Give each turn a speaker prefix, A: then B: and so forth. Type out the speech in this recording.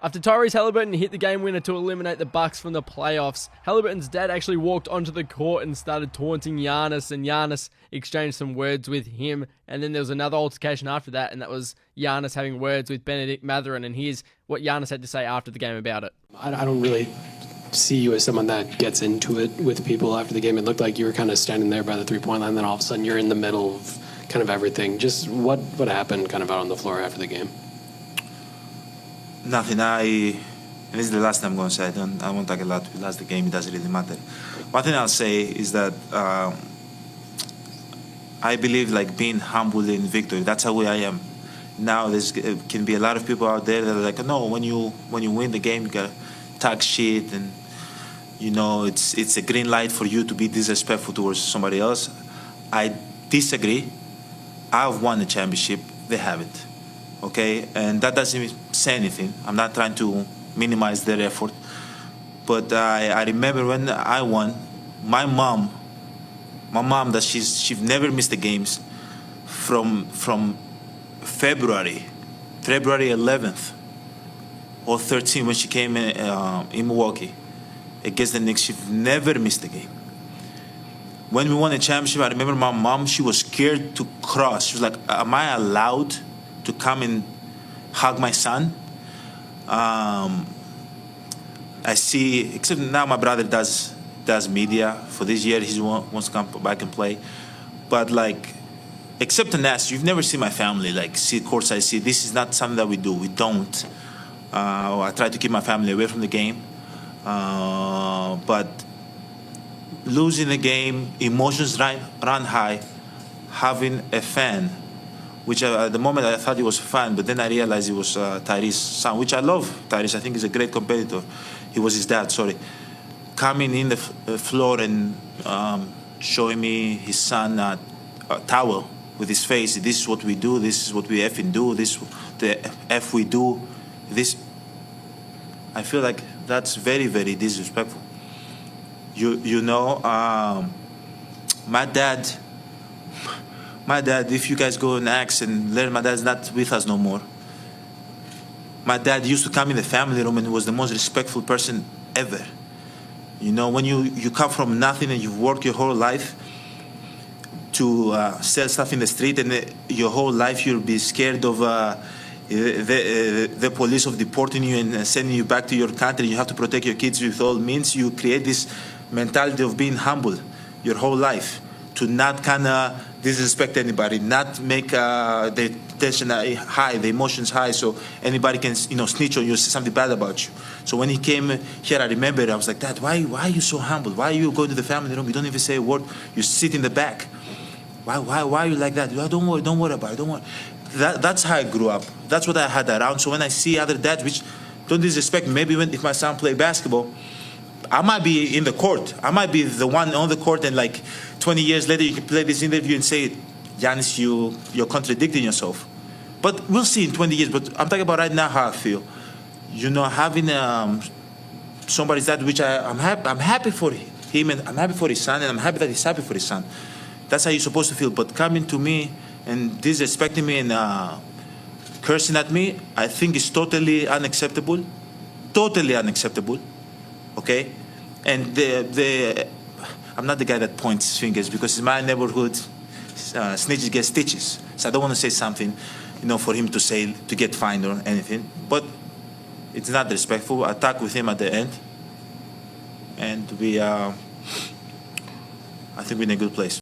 A: After Tyrese Haliburton hit the game winner to eliminate the Bucks from the playoffs, Haliburton's dad actually walked onto the court and started taunting Giannis, and Giannis exchanged some words with him. And then there was another altercation after that, and that was Giannis having words with Benedict Mathurin, and here's what Giannis had to say after the game about it.
B: I don't really see you as someone that gets into it with people after the game. It looked like you were kind of standing there by the three-point line, then all of a sudden you're in the middle of kind of everything. Just what happened kind of out on the floor after the game?
C: Nothing. This is the last time I'm going to say. I won't talk a lot. We lost the game. It doesn't really matter. One thing I'll say is that I believe like being humble in victory. That's how I am. Now there's can be a lot of people out there that are like, no, when you win the game, you gotta talk shit, and you know it's a green light for you to be disrespectful towards somebody else. I disagree. I've won the championship. They haven't. Okay, and that doesn't say anything. I'm not trying to minimize their effort, but I remember when I won, my mom that she's never missed the games from February 11th or 13th when she came in Milwaukee against the Knicks. She never missed a game. When we won the championship, I remember my mom, she was scared to cross. She was like, am I allowed to come and hug my son? I see, except now my brother does media. For this year, he wants to come back and play. But like, except in that, you've never seen my family like see courtside. See, this is not something that we do. We don't. I try to keep my family away from the game. But losing the game, emotions run high. Having a fan, which at the moment I thought he was a fan, but then I realized he was Tyrese's son, which I love. Tyrese, I think he's a great competitor. He was his dad, sorry. Coming in the floor and showing me his son a towel with his face. This is what we do. This is what we effing do. This the F we do. This. I feel like that's very, very disrespectful. You know, my dad, if you guys go and ask and learn, my dad's not with us no more. My dad used to come in the family room and he was the most respectful person ever. You know, when you come from nothing and you've worked your whole life to sell stuff in the street, and your whole life you'll be scared of the police of deporting you and sending you back to your country. You have to protect your kids with all means. You create this mentality of being humble your whole life, to not kind of disrespect anybody, not make the tension high, the emotions high, so anybody can snitch on you, say something bad about you. So when he came here, I remember I was like, Dad, why are you so humble? Why are you going to the family room? You don't even say a word. You sit in the back. Why are you like that? Don't worry about it. Don't worry. That's how I grew up. That's what I had around. So when I see other dads, which don't disrespect me, maybe if my son play basketball, I might be in the court. I might be the one on the court, and like 20 years later, you can play this interview and say, Giannis, you're contradicting yourself. But we'll see in 20 years. But I'm talking about right now how I feel. You know, having somebody's dad, which I'm happy for him, and I'm happy for his son, and I'm happy that he's happy for his son. That's how you're supposed to feel. But coming to me and disrespecting me and cursing at me, I think is totally unacceptable. Totally unacceptable. Okay? And I'm not the guy that points fingers, because in my neighborhood, snitches get stitches. So I don't want to say something, for him to say, to get fined or anything. But it's not respectful. I talked with him at the end. And I think we're in a good place.